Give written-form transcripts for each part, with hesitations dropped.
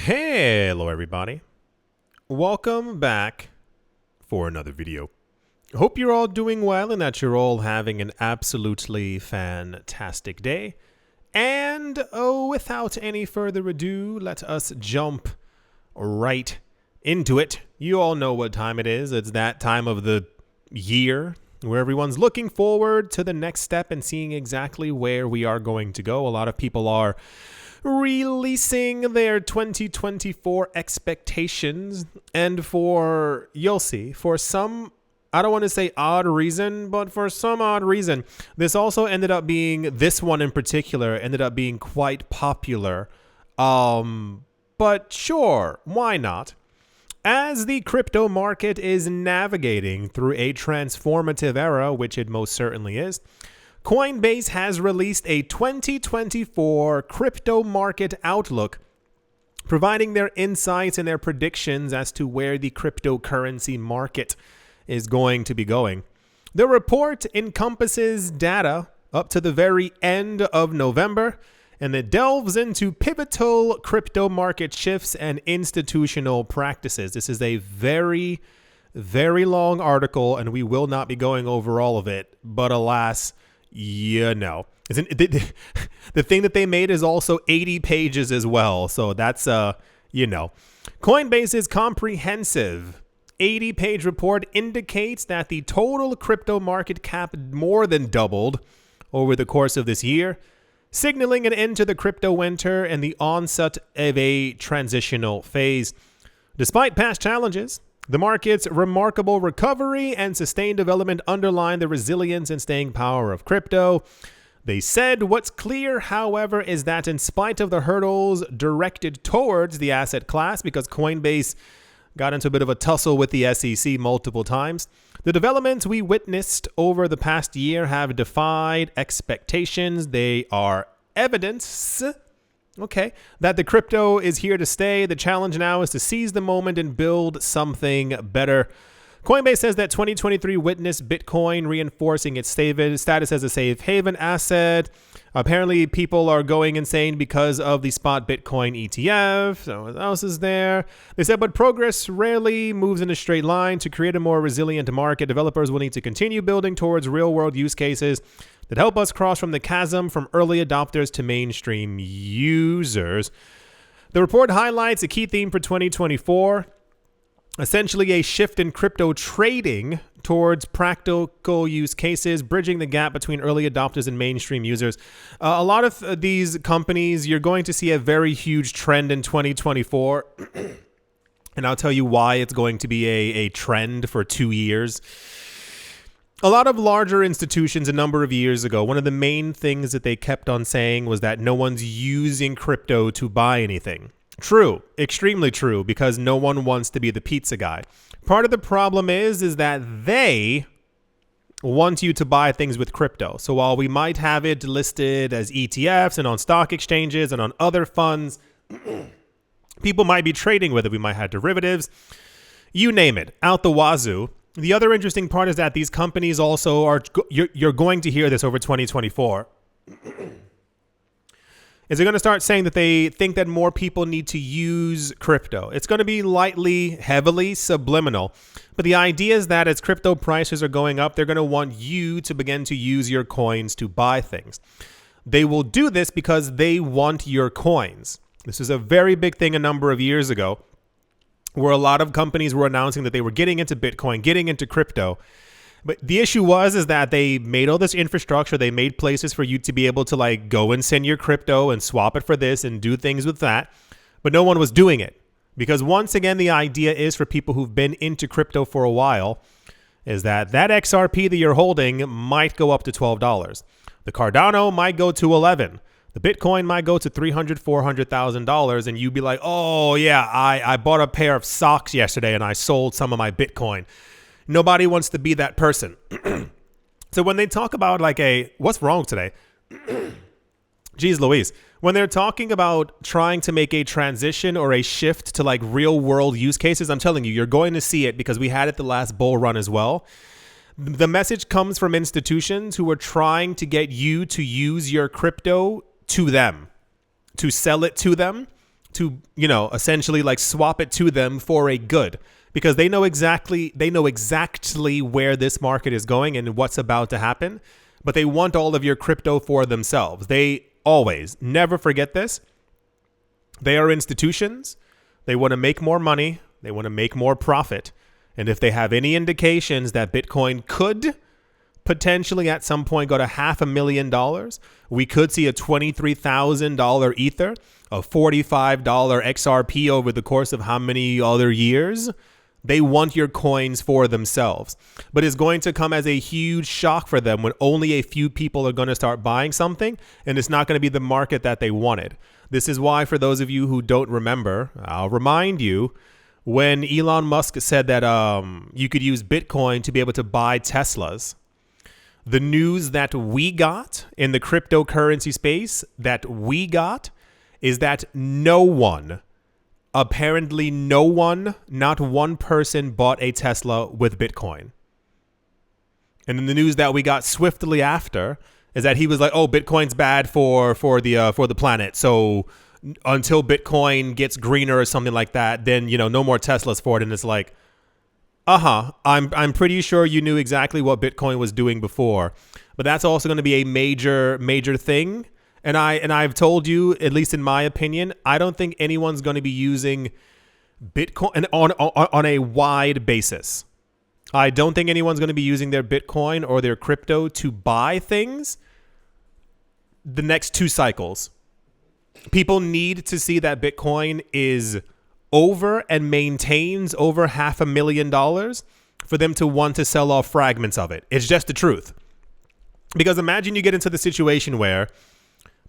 Hello everybody. Welcome back for another video. Hope you're all doing well and that you're all having an absolutely fantastic day. And without any further ado, let us jump right into it. You all know what time it is. It's that time of the year where everyone's looking forward to the next step and seeing exactly where we are going to go. A lot of people are releasing their 2024 expectations, and you'll see, for some, I don't want to say odd reason, but for some odd reason, this one in particular ended up being quite popular. But sure, why not? As the crypto market is navigating through a transformative era, which it most certainly is, Coinbase has released a 2024 crypto market outlook, providing their insights and their predictions as to where the cryptocurrency market is going to be going. The report encompasses data up to the very end of November, and it delves into pivotal crypto market shifts and institutional practices. This is a very, very long article, and we will not be going over all of it, but alas, the thing that they made is also 80 pages as well. So that's, Coinbase's comprehensive 80-page report indicates that the total crypto market cap more than doubled over the course of this year, signaling an end to the crypto winter and the onset of a transitional phase. Despite past challenges, the market's remarkable recovery and sustained development underline the resilience and staying power of crypto. They said what's clear, however, is that in spite of the hurdles directed towards the asset class, because Coinbase got into a bit of a tussle with the SEC multiple times, the developments we witnessed over the past year have defied expectations. They are evidence that the crypto is here to stay. The challenge now is to seize the moment and build something better. Coinbase says that 2023 witnessed Bitcoin reinforcing its status as a safe haven asset. Apparently, people are going insane because of the spot Bitcoin ETF. So what else is there? They said, but progress rarely moves in a straight line. To create a more resilient market, developers will need to continue building towards real-world use cases that help us cross from the chasm from early adopters to mainstream users. The report highlights a key theme for 2024, essentially a shift in crypto trading towards practical use cases, bridging the gap between early adopters and mainstream users. A lot of these companies, you're going to see a very huge trend in 2024, and I'll tell you why it's going to be a trend for 2 years. A lot of larger institutions a number of years ago, one of the main things that they kept on saying was that no one's using crypto to buy anything. True, extremely true, because no one wants to be the pizza guy. Part of the problem is that they want you to buy things with crypto. So while we might have it listed as ETFs and on stock exchanges and on other funds, people might be trading with it. We might have derivatives, you name it, out the wazoo. The other interesting part is that these companies also are, you're going to hear this over 2024, is they're going to start saying that they think that more people need to use crypto. It's going to be lightly, heavily subliminal. But the idea is that as crypto prices are going up, they're going to want you to begin to use your coins to buy things. They will do this because they want your coins. This is a very big thing a number of years ago, where a lot of companies were announcing that they were getting into Bitcoin, getting into crypto. But the issue is that they made all this infrastructure. They made places for you to be able to go and send your crypto and swap it for this and do things with that. But no one was doing it. Because once again, the idea is for people who've been into crypto for a while is that XRP that you're holding might go up to $12. The Cardano might go to $11. The Bitcoin might go to $300,000, $400,000, and you'd be like, oh yeah, I bought a pair of socks yesterday and I sold some of my Bitcoin. Nobody wants to be that person. So when they talk about what's wrong today? Jeez Louise. When they're talking about trying to make a transition or a shift to real world use cases, I'm telling you, you're going to see it because we had it the last bull run as well. The message comes from institutions who are trying to get you to use your crypto to them, to sell it to them, essentially like swap it to them for a good, because they know exactly where this market is going and what's about to happen, but they want all of your crypto for themselves. They always, never forget this. They are institutions. They want to make more money. They want to make more profit. And if they have any indications that Bitcoin could potentially at some point go to $500,000, we could see a $23,000 Ether, a $45 XRP over the course of how many other years? They want your coins for themselves. But it's going to come as a huge shock for them when only a few people are going to start buying something, and it's not going to be the market that they wanted. This is why, for those of you who don't remember, I'll remind you, when Elon Musk said that you could use Bitcoin to be able to buy Teslas, the news that we got in the cryptocurrency space is that no one, not one person bought a Tesla with Bitcoin. And then the news that we got swiftly after is that he was like, "Oh, Bitcoin's bad for the planet. So until Bitcoin gets greener or something like that, then no more Teslas for it." And it's like, I'm pretty sure you knew exactly what Bitcoin was doing before, but that's also going to be a major thing. And I've told you, at least in my opinion, I don't think anyone's going to be using Bitcoin on a wide basis. I don't think anyone's going to be using their Bitcoin or their crypto to buy things the next 2 cycles. People need to see that Bitcoin is over and maintains over $500,000 for them to want to sell off fragments of it. It's just the truth. Because imagine you get into the situation where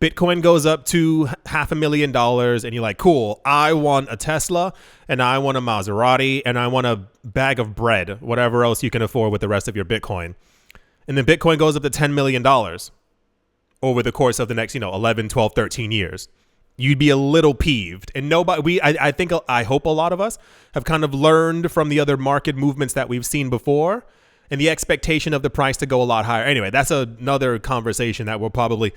Bitcoin goes up to $500,000 and you're like, cool, I want a Tesla and I want a Maserati and I want a bag of bread, whatever else you can afford with the rest of your Bitcoin. And then Bitcoin goes up to $10 million over the course of the next, 11, 12, 13 years. You'd be a little peeved. And I hope a lot of us have kind of learned from the other market movements that we've seen before and the expectation of the price to go a lot higher. Anyway, that's another conversation that we'll probably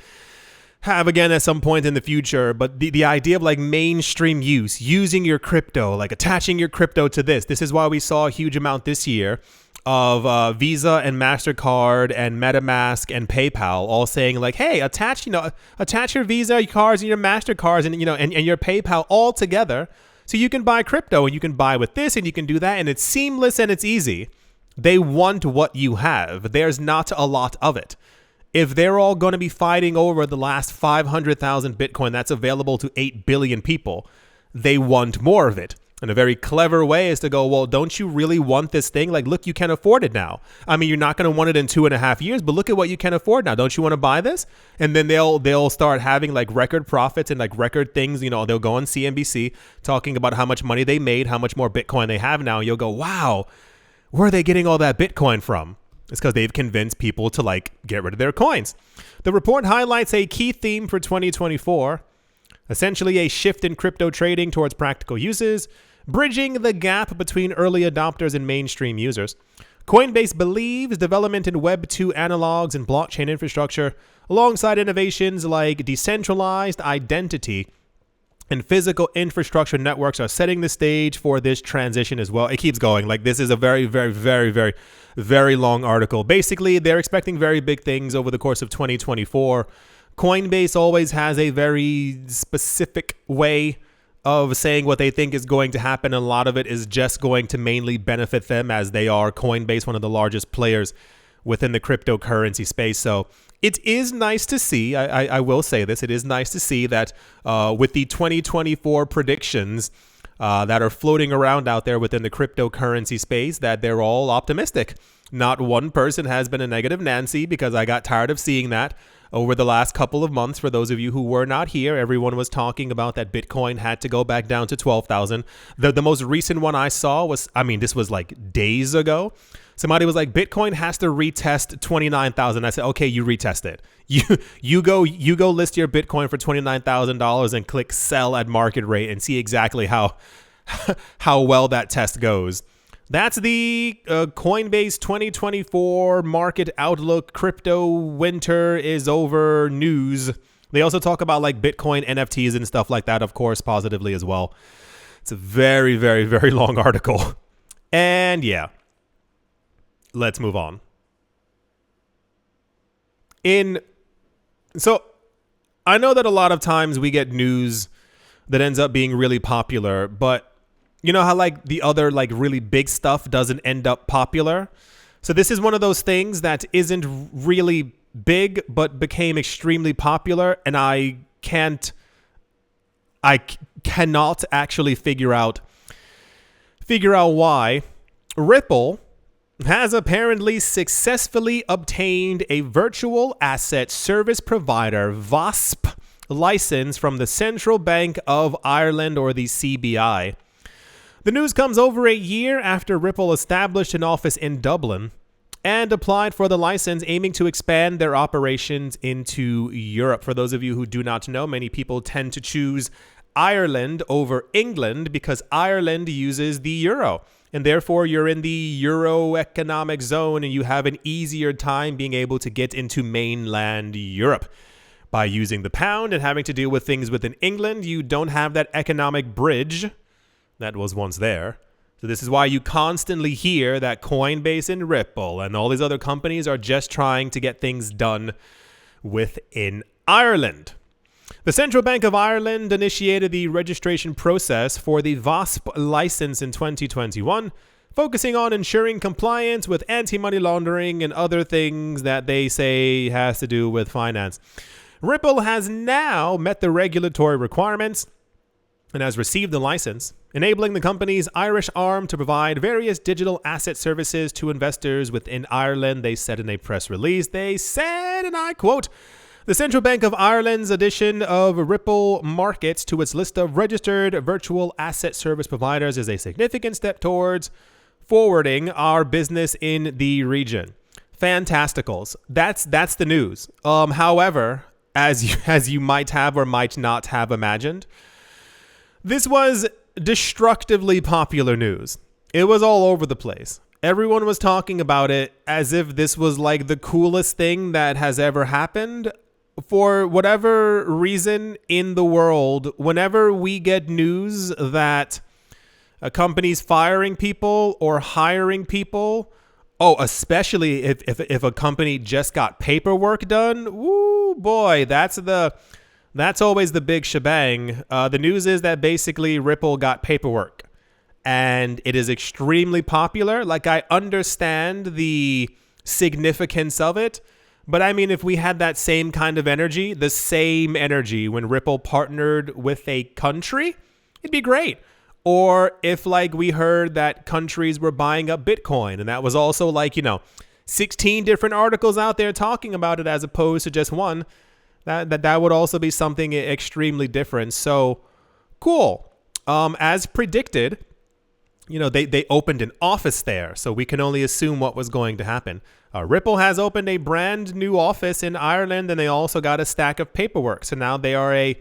have again at some point in the future. But the idea of like mainstream use, using your crypto, like attaching your crypto to this is why we saw a huge amount this year of Visa and MasterCard and MetaMask and PayPal all saying like, hey, attach your Visa, your cards, and your MasterCards and your PayPal all together so you can buy crypto and you can buy with this and you can do that, and it's seamless and it's easy. They want what you have. There's not a lot of it. If they're all going to be fighting over the last 500,000 Bitcoin that's available to 8 billion people, they want more of it. And a very clever way is to go, well, don't you really want this thing? Like, look, you can afford it now. I mean, you're not going to want it in 2.5 years, but look at what you can afford now. Don't you want to buy this? And then they'll start having like record profits and like record things. They'll go on CNBC talking about how much money they made, how much more Bitcoin they have now. And you'll go, wow, where are they getting all that Bitcoin from? It's because they've convinced people to like get rid of their coins. The report highlights a key theme for 2024. Essentially a shift in crypto trading towards practical uses, bridging the gap between early adopters and mainstream users. Coinbase believes development in Web 2 analogs and blockchain infrastructure, alongside innovations like decentralized identity and physical infrastructure networks, are setting the stage for this transition as well. It keeps going. Like, this is a very, very, very, very, very long article. Basically, they're expecting very big things over the course of 2024. Coinbase always has a very specific way of saying what they think is going to happen. A lot of it is just going to mainly benefit them, as they are Coinbase, one of the largest players within the cryptocurrency space. So it is nice to see, I will say this, it is nice to see that with the 2024 predictions that are floating around out there within the cryptocurrency space, that they're all optimistic. Not one person has been a negative Nancy, because I got tired of seeing that over the last couple of months. For those of you who were not here, everyone was talking about that Bitcoin had to go back down to 12,000. The most recent one I saw was, this was like days ago. Somebody was like, Bitcoin has to retest 29,000. I said, okay, you retest it. You go list your Bitcoin for $29,000 and click sell at market rate and see exactly how well that test goes. That's the Coinbase 2024 market outlook. Crypto winter is over news. They also talk about like Bitcoin NFTs and stuff like that, of course, positively as well. It's a very, very, very long article. And yeah, let's move on. So I know that a lot of times we get news that ends up being really popular, but you know how like the other like really big stuff doesn't end up popular? So this is one of those things that isn't really big, but became extremely popular. And I cannot actually figure out why. Ripple has apparently successfully obtained a virtual asset service provider VASP license from the Central Bank of Ireland, or the CBI. The news comes over a year after Ripple established an office in Dublin and applied for the license, aiming to expand their operations into Europe. For those of you who do not know, many people tend to choose Ireland over England because Ireland uses the euro. And therefore, you're in the Euro economic zone and you have an easier time being able to get into mainland Europe. By using the pound and having to deal with things within England, you don't have that economic bridge that was once there. So this is why you constantly hear that Coinbase and Ripple and all these other companies are just trying to get things done within Ireland. The Central Bank of Ireland initiated the registration process for the VASP license in 2021, focusing on ensuring compliance with anti-money laundering and other things that they say has to do with finance. Ripple has now met the regulatory requirements and has received the license, enabling the company's Irish arm to provide various digital asset services to investors within Ireland. They said in a press release, they said, and I quote, "The Central Bank of Ireland's addition of Ripple Markets to its list of registered virtual asset service providers is a significant step towards forwarding our business in the region." Fantasticals. That's the news. However, as you might have or might not have imagined, this was destructively popular news. It was all over the place. Everyone was talking about it as if this was like the coolest thing that has ever happened. For whatever reason in the world, whenever we get news that a company's firing people or hiring people, especially if a company just got paperwork done, woo boy, that's always the big shebang. The news is that basically Ripple got paperwork, and it is extremely popular. Like, I understand the significance of it, but I mean, if we had that same kind of energy, the same energy when Ripple partnered with a country, it'd be great. Or if like we heard that countries were buying up Bitcoin, and that was also like, 16 different articles out there talking about it as opposed to just one, that would also be something extremely different. So cool. As predicted, they opened an office there, so we can only assume what was going to happen. Ripple has opened a brand new office in Ireland, and they also got a stack of paperwork. So now they are a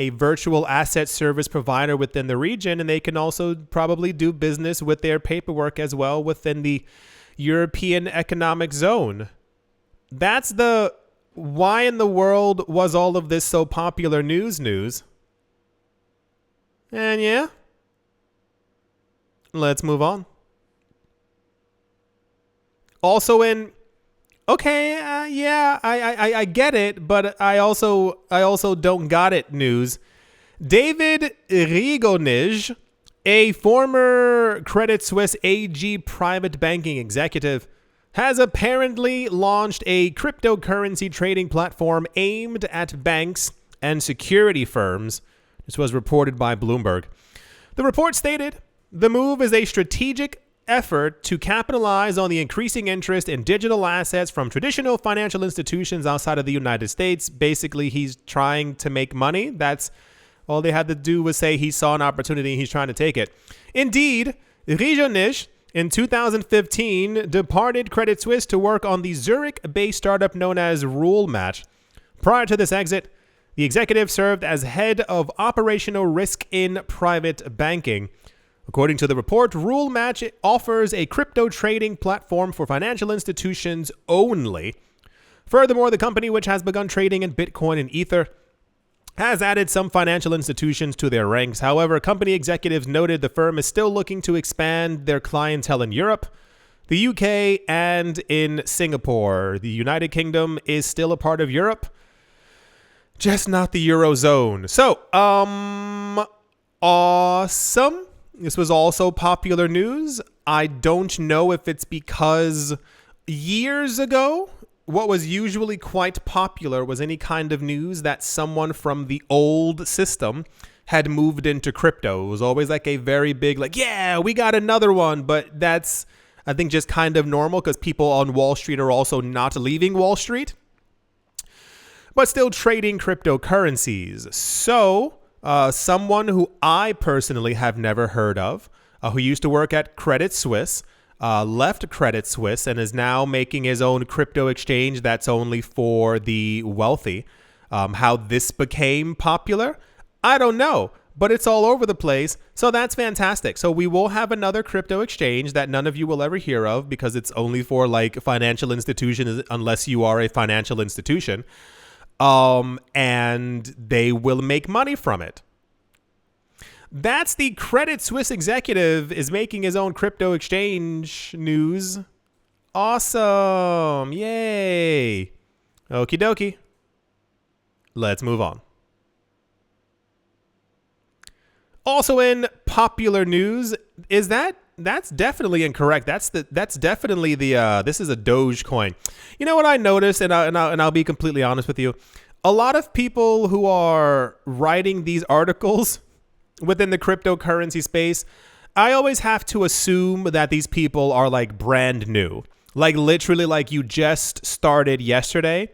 virtual asset service provider within the region, and they can also probably do business with their paperwork as well within the European Economic Zone. That's the why in the world was all of this so popular news? And yeah, let's move on. Also I get it, but I also don't got it news. David Rigonij, a former Credit Suisse AG private banking executive, has apparently launched a cryptocurrency trading platform aimed at banks and security firms. This was reported by Bloomberg. The report stated, the move is a strategic effort to capitalize on the increasing interest in digital assets from traditional financial institutions outside of the United States. Basically, he's trying to make money. That's all they had to do was say he saw an opportunity and he's trying to take it. Indeed, Rigonij in 2015 departed Credit Suisse to work on the Zurich-based startup known as RuleMatch. Prior to this exit, the executive served as head of operational risk in private banking. According to the report, RuleMatch offers a crypto trading platform for financial institutions only. Furthermore, the company, which has begun trading in Bitcoin and Ether, has added some financial institutions to their ranks. However, company executives noted the firm is still looking to expand their clientele in Europe, the UK, and in Singapore. The United Kingdom is still a part of Europe, just not the Eurozone. So, awesome. This was also popular news. I don't know if it's because years ago, what was usually quite popular was any kind of news that someone from the old system had moved into crypto. It was always like a very big, like, yeah, we got another one. But that's, I think, just kind of normal because people on Wall Street are also not leaving Wall Street, but still trading cryptocurrencies. So someone who I personally have never heard of, who used to work at Credit Suisse, left Credit Suisse and is now making his own crypto exchange that's only for the wealthy. How this became popular, I don't know, but it's all over the place. So that's fantastic. So we will have another crypto exchange that none of you will ever hear of because it's only for like financial institutions unless you are a financial institution. And they will make money from it. That's the Credit Suisse executive is making his own crypto exchange news. Awesome. Yay. Okie dokie. Let's move on. Also in popular news is that's definitely incorrect. That's definitely the this is a Dogecoin. You know what I noticed, and I'll be completely honest with you. A lot of people who are writing these articles within the cryptocurrency space, I always have to assume that these people are like brand new, like literally like you just started yesterday.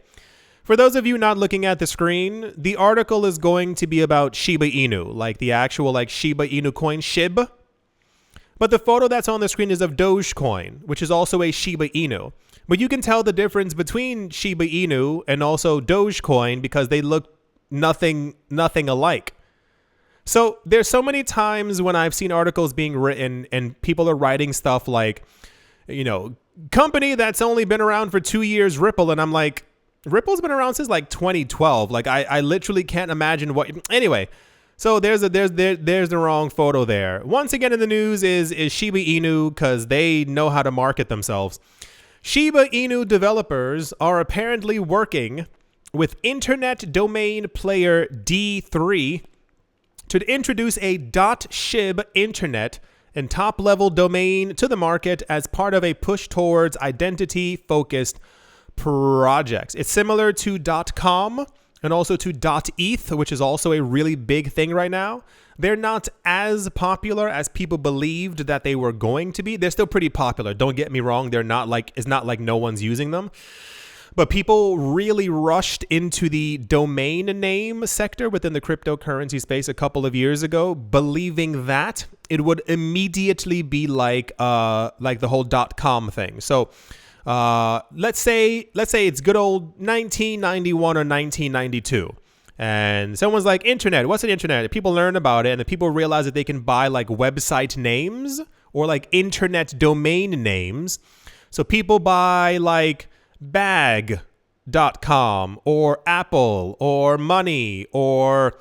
For those of you not looking at the screen, the article is going to be about Shiba Inu, like the actual like Shiba Inu coin, SHIB. But the photo that's on the screen is of Dogecoin, which is also a Shiba Inu. But you can tell the difference between Shiba Inu and also Dogecoin because they look nothing alike. So there's so many times when I've seen articles being written and people are writing stuff like, you know, company that's only been around for 2 years, Ripple. And I'm like, Ripple's been around since like 2012. Like I literally can't imagine what. Anyway, so there's the wrong photo there. Once again in the news is Shiba Inu because they know how to market themselves. Shiba Inu developers are apparently working with internet domain player D3 to introduce a .shib internet and top-level domain to the market as part of a push towards identity-focused projects. It's similar to .com and also to .eth, which is also a really big thing right now. They're not as popular as people believed that they were going to be. They're still pretty popular. Don't get me wrong. They're not like, it's not like no one's using them. But people really rushed into the domain name sector within the cryptocurrency space a couple of years ago, believing that it would immediately be like the whole .com thing. So let's say it's good old 1991 or 1992. And someone's like, internet, what's an internet? And people learn about it and then people realize that they can buy like website names or like internet domain names. So people buy like bag.com or Apple or money or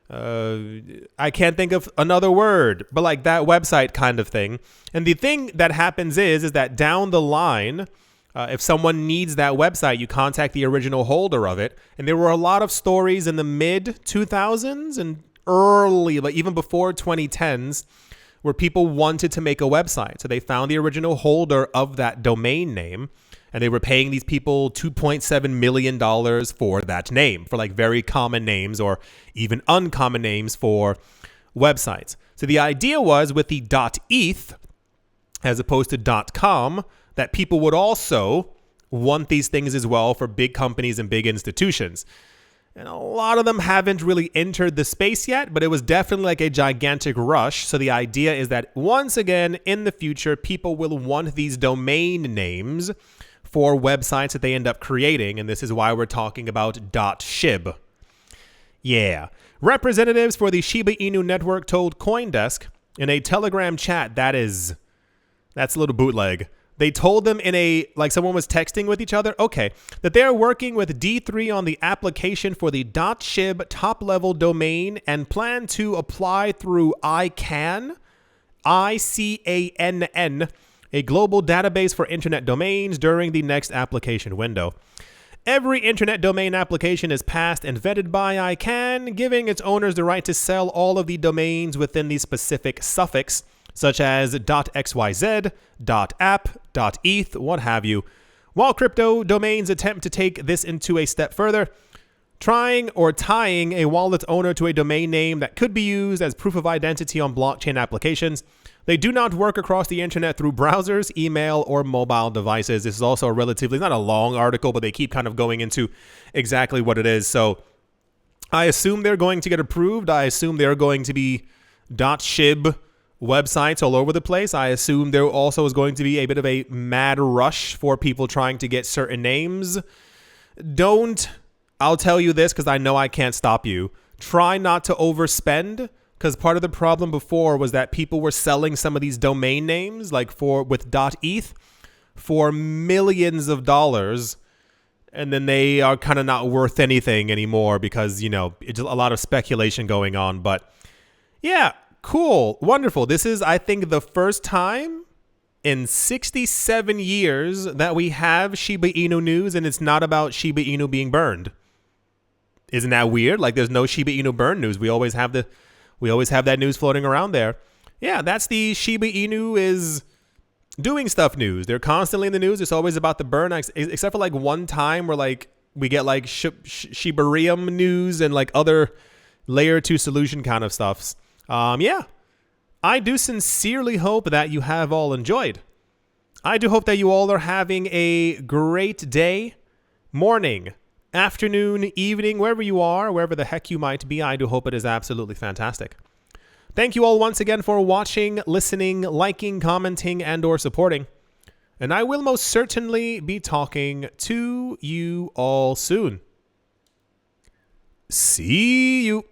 I can't think of another word, but like that website kind of thing. And the thing that happens is that down the line, if someone needs that website, you contact the original holder of it. And there were a lot of stories in the mid 2000s and early, like even before 2010s, where people wanted to make a website. So they found the original holder of that domain name and they were paying these people $2.7 million for that name, for like very common names or even uncommon names for websites. So the idea was with the .eth as opposed to .com, that people would also want these things as well for big companies and big institutions. And a lot of them haven't really entered the space yet, but it was definitely like a gigantic rush. So the idea is that once again, in the future, people will want these domain names for websites that they end up creating. And this is why we're talking about .shib. Yeah. Representatives for the Shiba Inu network told CoinDesk in a Telegram chat that's a little bootleg, They told them in a, like someone was texting with each other, okay, that they're working with D3 on the application for the .shib top-level domain and plan to apply through ICANN, ICANN, a global database for internet domains during the next application window. Every internet domain application is passed and vetted by ICANN, giving its owners the right to sell all of the domains within the specific suffix, such as .xyz, .app, .eth, what have you. While crypto domains attempt to take this into a step further, trying or tying a wallet owner to a domain name that could be used as proof of identity on blockchain applications, they do not work across the internet through browsers, email, or mobile devices. This is also a relatively, not a long article, but they keep kind of going into exactly what it is. So I assume they're going to get approved. I assume they're going to be .shib websites all over the place. I assume there also is going to be a bit of a mad rush for people trying to get certain names. I'll tell you this because I know I can't stop you. Try not to overspend, because part of the problem before was that people were selling some of these domain names like with .eth for millions of dollars, and then they are kind of not worth anything anymore because, it's a lot of speculation going on. But yeah, cool. Wonderful. This is, I think, the first time in 67 years that we have Shiba Inu news, and it's not about Shiba Inu being burned. Isn't that weird? Like, there's no Shiba Inu burn news. We always have that news floating around there. Yeah, that's the Shiba Inu is doing stuff news. They're constantly in the news. It's always about the burn, except for like one time where like we get like Shibarium news and like other layer 2 solution kind of stuffs. Yeah, I do sincerely hope that you have all enjoyed. I do hope that you all are having a great day, morning, afternoon, evening, wherever you are, wherever the heck you might be. I do hope it is absolutely fantastic. Thank you all once again for watching, listening, liking, commenting, and or supporting. And I will most certainly be talking to you all soon. See you.